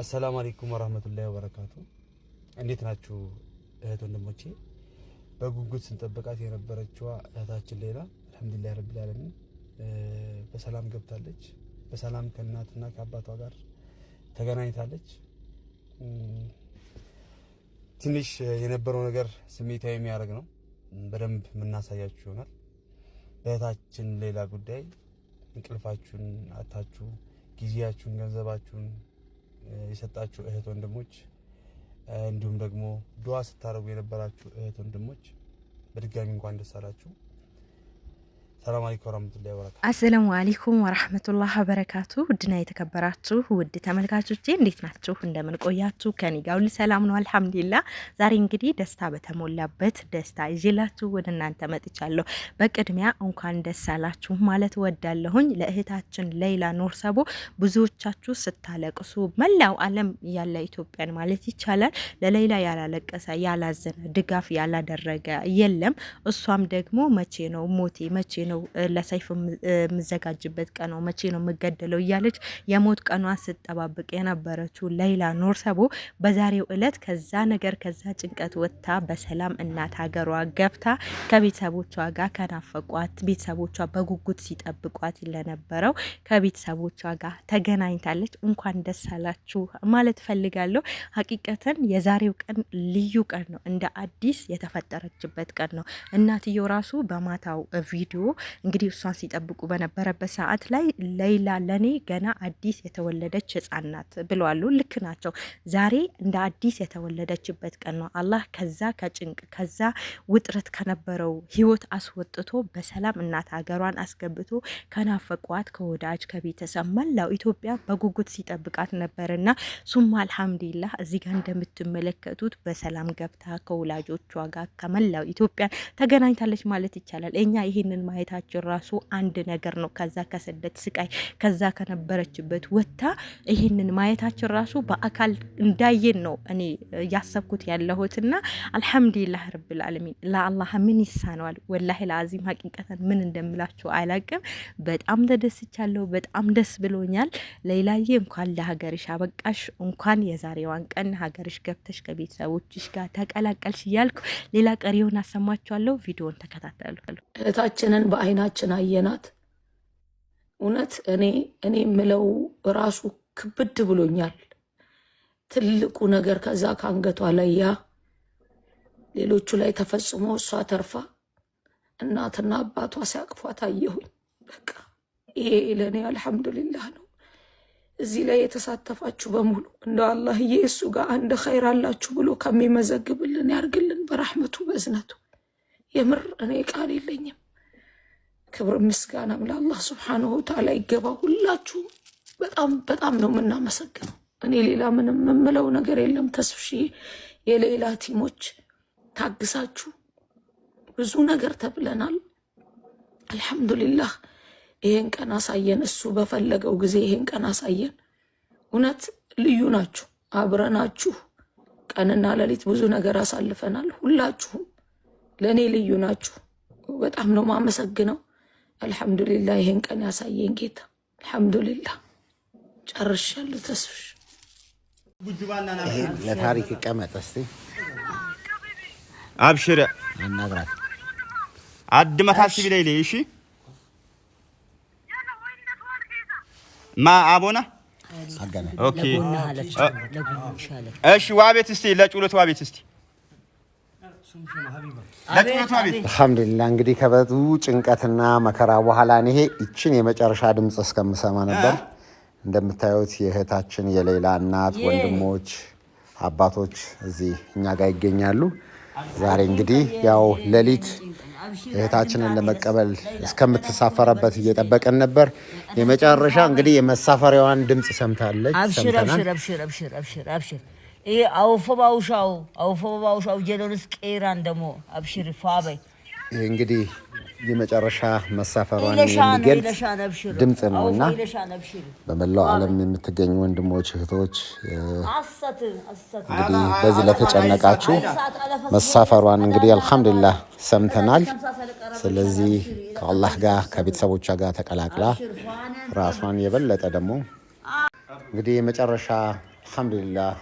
السلام عليكم ورحمة الله وبركاته. እንዴት ናችሁ እህት ወንድሞቼ? በጉጉት ስንጠብቃት የነበረችው እህታችን ሌላ አልহামዱሊላህ ረቢል ዓለሚን በሰላም ገብታለች። በሰላም ከእናትና ከአባቷ ጋር ተገናኝታለች። ትንሽ የነበረው ነገር ስሜታዊ የሚያደርግ ነው። በደንብ የምናሳያችሁ ይሆናል። እህታችን ሌላ ጉዳይ እንቅልፋችሁን አታችሁ ጊዜያችሁን ገንዘባችሁን የሰጣችሁ እህት ወንድሞች እንዲሁም ደግሞ ዱዓ ስታረጉ የነበራችሁ እህት ወንድሞች በድጋሚ እንኳን ደስ አላችሁ። ሰላም አለይኩም ወራህመቱላሂ ወበረካቱ። አሰላሙ አለይኩም ወራህመቱላሂ ወበረካቱ። ውድና የተከበራችሁ ውድ ተመልካቾቼ እንዴት ናችሁ? እንደምን ቆያችሁ? ከኔ ጋር ሁሉ ሰላም ነው አልহামዱሊላህ። ዛሬ እንግዲህ ደስታ በተሞላበት ደስታ ይዤላችሁ ወደ እናንተ መጥቻለሁ። በቅድሚያ እንኳን ደስ አላችሁ ማለት ወዳለሁኝ ለእህታችን ሌላ ኑር ሰቦ። ብዙዎቻችሁ ስታለቅሱ መላው ዓለም ያለ ኢትዮጵያን ማለት ይቻላል ለሌላ ያላለቀሰ ያላዘነ ድጋፍ ያላደረገ የለም። እሷም ደግሞ መቼ ነው ሞቴ መቼ ነው ለሰይፍ የምዘጋጅበት ቀን ነው መቼ ነው የምገደለው እያለች የሞት ቀኗ ስትጠባበቅ የነበረችው ሌላ ኑር ሰቦ በዛሬው እለት ከዛ ነገር ከዛ ጭንቀት ወጥታ በሰላም እናት ሀገሯ ገብታ ከቤተሰቦቿ ጋር ከናፈቋት ቤተሰቦቿ በጉጉት ሲጠብቋት ለነበረው ከቤተሰቦቿ ጋር ተገናኝታለች። እንኳን ደስ አላችሁ ማለት ፈልጋለሁ። ሀቂቀተን የዛሬው ቀን ልዩ ቀን ነው። እንደ አዲስ የተፈጠረችበት ቀን ነው። እናትየው ራሱ በማታው ቪዲዮ እንግዲህ እሷን ሲጠብቁ በነበረበት ሰዓት ላይ ሌይላ ለኔ ገና አዲስ የተወለደች ህፃን ናት ብለዋሉ። ልክ ናቸው። ዛሬ እንደ አዲስ የተወለደችበት ቀን ነው። አላህ ከዛ ከጭንቅ ከዛ ውጥረት ከነበረው ህይወት አስወጥቶ በሰላም እናት ሀገሯን አስገብቶ ከናፈቋት ከወዳጅ ከቤተሰብ መላው ኢትዮጵያ በጉጉት ሲጠብቃት ነበርና ሱማ አልሐምዱሊላህ እዚህ ጋር እንደምትመለከቱት በሰላም ገብታ ከወላጆቿ ጋር ከመላው ኢትዮጵያ ተገናኝታለች ማለት ይቻላል። እኛ ይሄንን ማየታችን ራሱ አንድ ነገር ነው። ከዛ ከስደት ስቃይ ከዛ ከነበረችበት ወጥታ ይሄንን ማየታችን ራሱ በአካል እንዳየን ነው እኔ ያሰብኩት ያለሁትና አልሐምዱሊላህ ረብል ዓለሚን ለአላህ ምን ይሳነዋል? ወላሂ ለአዚም ሐቂቀተን ምን እንደምላችሁ አላቅም። በጣም ተደስቻለሁ። በጣም ደስ ብሎኛል። ሌይላዬ እንኳን ለሀገርሽ አበቃሽ፣ እንኳን የዛሬዋን ቀን ሀገርሽ ገብተሽ ከቤተሰቦችሽ ጋር ተቀላቀልሽ እያልኩ ሌላ ቀሪውን አሰማችኋለሁ። ቪዲዮን ተከታተሉ። እህታችንን በአይናችን አየናት። እውነት እኔ ምለው ራሱ ክብድ ብሎኛል። ትልቁ ነገር ከዛ ከአንገቷ ላይ ያ ሌሎቹ ላይ ተፈጽሞ እሷ ተርፋ እናትና አባቷ ሲያቅፏት አየሁኝ። በቃ ይሄ ለእኔ አልሐምዱሊላህ ነው። እዚህ ላይ የተሳተፋችሁ በሙሉ እንደ አላህዬ እሱ ጋር አንድ ኸይር አላችሁ ብሎ ከሚመዘግብልን ያርግልን በረሕመቱ በዝነቱ። የምር እኔ ቃል የለኝም። ክብር ምስጋናም ለአላህ ሱብሓነሁ ወተዓላ ይገባ። ሁላችሁ በጣም ነው የምናመሰግነው። እኔ ሌላ ምንም የምለው ነገር የለም። ተስፍሺ የሌላ ቲሞች ታግሳችሁ ብዙ ነገር ተብለናል። አልሐምዱሊላህ ይሄን ቀን አሳየን። እሱ በፈለገው ጊዜ ይሄን ቀን አሳየን። እውነት ልዩ ናችሁ። አብረናችሁ ቀንና ሌሊት ብዙ ነገር አሳልፈናል። ሁላችሁም ለእኔ ልዩ ናችሁ። በጣም ነው ማመሰግነው። አልሐምዱሊላህ ይሄን ቀን ያሳየን ጌታ። አልሐምዱሊላህ ጨርሻለሁ። ተስፍሽ ለታሪክ ቀመጥ እስቲ አብሽር አናግራት አድመታስ ቢለይሌ እሺ ማ አቦና አገና ኦኬ እሺ ዋቤት እስቲ ለጩለት ዋቤት እስቲ አልሐምዱሊላህ እንግዲህ ከበዙ ጭንቀትና መከራ በኋላ ይሄ እቺን የመጨረሻ ድምጽ እስከምሰማ ነበር። እንደምታዩት የእህታችን የሌላ እናት ወንድሞች አባቶች እዚህ እኛ ጋር ይገኛሉ። ዛሬ እንግዲህ ያው ሌሊት እህታችንን ለመቀበል እስከምትሳፈረበት እየጠበቀን ነበር። የመጨረሻ እንግዲህ የመሳፈሪያዋን ድምጽ ሰምታለች። አብሽር ይሄ አውፈባውሻው ጀሎንስ ቄራን ደግሞ አብሽር ፋበይ ይሄ እንግዲህ የመጨረሻ መሳፈሯን የሚገልጽ ድምጽ ነውና በመላው ዓለም የምትገኙ ወንድሞች እህቶች እንግዲህ በዚህ ለተጨነቃችሁ መሳፈሯን እንግዲህ አልሐምዱሊላህ ሰምተናል። ስለዚህ ከአላህ ጋር ከቤተሰቦቿ ጋር ተቀላቅላ ራሷን የበለጠ ደግሞ እንግዲህ የመጨረሻ አልሐምዱሊላህ